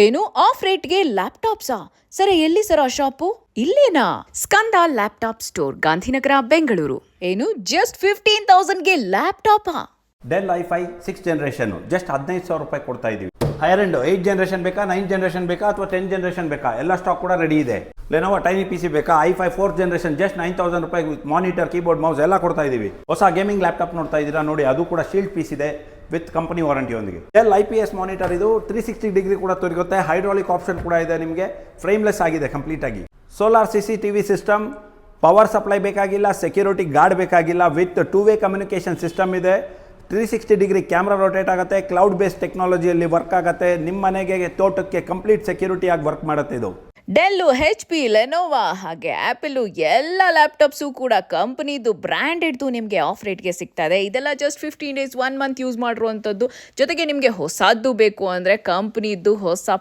ಏನು ಆಫ್ ರೇಟ್ಗೆ ಲ್ಯಾಪ್ಟಾಪ್ಸಾ? ಸರಿ, ಎಲ್ಲಿ ಸರ್ ಆ ಶಾಪು? ಇಲ್ಲೇನಾ? Skanda laptop store, Gandhinagar, Bengaluru. ಏನು ಜಸ್ಟ್ 15,000ಗೆ ಲ್ಯಾಪ್ಟಾಪಾ? ಡೆಲ್ i5 6 ಜನರೇಷನ್ ಜಸ್ಟ್ 15,000 ರೂಪಾಯಿ ಕೊಡ್ತಾ ಇದೀವಿ. ಹೈಯರ್ ಎಂಡ್ 8 ಜನರೇಷನ್ ಬೇಕಾ, 9 ಜನರೇಷನ್ ಬೇಕಾ, ಅಥವಾ 10 ಜನರೇಷನ್ ಬೇಕಾ, ಎಲ್ಲ ಸ್ಟಾಕ್ ಕೂಡ ರೆಡಿ ಇದೆ. ಲೆನೋವಾ ಟೈನಿ PC ಬೇಕಾ, i5 4th ಜನರೇಷನ್ ಜಸ್ಟ್ 9,000 ರೂಪಾಯಿ ವಿತ್ ಮಾನಿಟರ್, ಕೀಬೋರ್ಡ್, ಮೌಸ್ ಎಲ್ಲ ಕೊಡ್ತಾ ಇದೀವಿ. ಹೊಸ ಗೇಮಿಂಗ್ ಲ್ಯಾಪ್ಟಾಪ್ ನೋಡ್ತಾ ಇದ್ದೀರಾ ನೋಡಿ, ಅದು ಕೂಡ ಶೀಲ್ಡ್ ಪೀಸ್ ಇದೆ ವಿತ್ ಕಂಪನಿ ವಾರಂಟಿಯೊಂದಿಗೆ. ಡೆಲ್ IPS ಮಾನಿಟರ್, ಇದು 360 ಡಿಗ್ರಿ ಕೂಡ ತಿರುಗುತ್ತೆ. ಹೈಡ್ರಾಲಿಕ್ ಆಪ್ಷನ್ ಕೂಡ ಇದೆ ನಿಮಗೆ. ಫ್ರೇಮ್ಲೆಸ್ ಆಗಿದೆ ಕಂಪ್ಲೀಟ್ ಆಗಿ. Solar CCTV system, power supply ಬೇಕಾಗಿಲ್ಲ, ಸೆಕ್ಯೂರಿಟಿ ಗಾರ್ಡ್ ಬೇಕಾಗಿಲ್ಲ, ವಿತ್ 2-ವೇ ಕಮ್ಯುನಿಕೇಶನ್ ಸಿಸ್ಟಮ್ ಇದೆ. 360 ಡಿಗ್ರಿ ಕ್ಯಾಮ್ರಾ ರೊಟೇಟ್ ಆಗುತ್ತೆ. ಕ್ಲೌಡ್ ಬೇಸ್ಡ್ ಟೆಕ್ನಾಲಜಿಯಲ್ಲಿ ವರ್ಕ್ ಆಗುತ್ತೆ. ನಿಮ್ಮ ಮನೆಗೆ, ತೋಟಕ್ಕೆ ಕಂಪ್ಲೀಟ್ ಸೆಕ್ಯೂರಿಟಿ ಆಗಿ ವರ್ಕ್ ಮಾಡುತ್ತೆ ಇದು. ಡೆಲ್ಲು, HP, ಲೆನೋವಾ ಹಾಗೆ ಆ್ಯಪಲ್ಲು ಎಲ್ಲ ಲ್ಯಾಪ್ಟಾಪ್ಸು ಕೂಡ ಕಂಪನಿದು ಬ್ರ್ಯಾಂಡೆಡ್ದು ನಿಮಗೆ ಆಫ್ ರೇಟ್ಗೆ ಸಿಗ್ತಾ ಇದೆ. ಇದೆಲ್ಲ ಜಸ್ಟ್ 15 ಡೇಸ್ 1 ಮಂತ್ ಯೂಸ್ ಮಾಡಿರುವಂಥದ್ದು. ಜೊತೆಗೆ ನಿಮಗೆ ಹೊಸದ್ದು ಬೇಕು ಅಂದರೆ ಕಂಪ್ನಿದ್ದು ಹೊಸ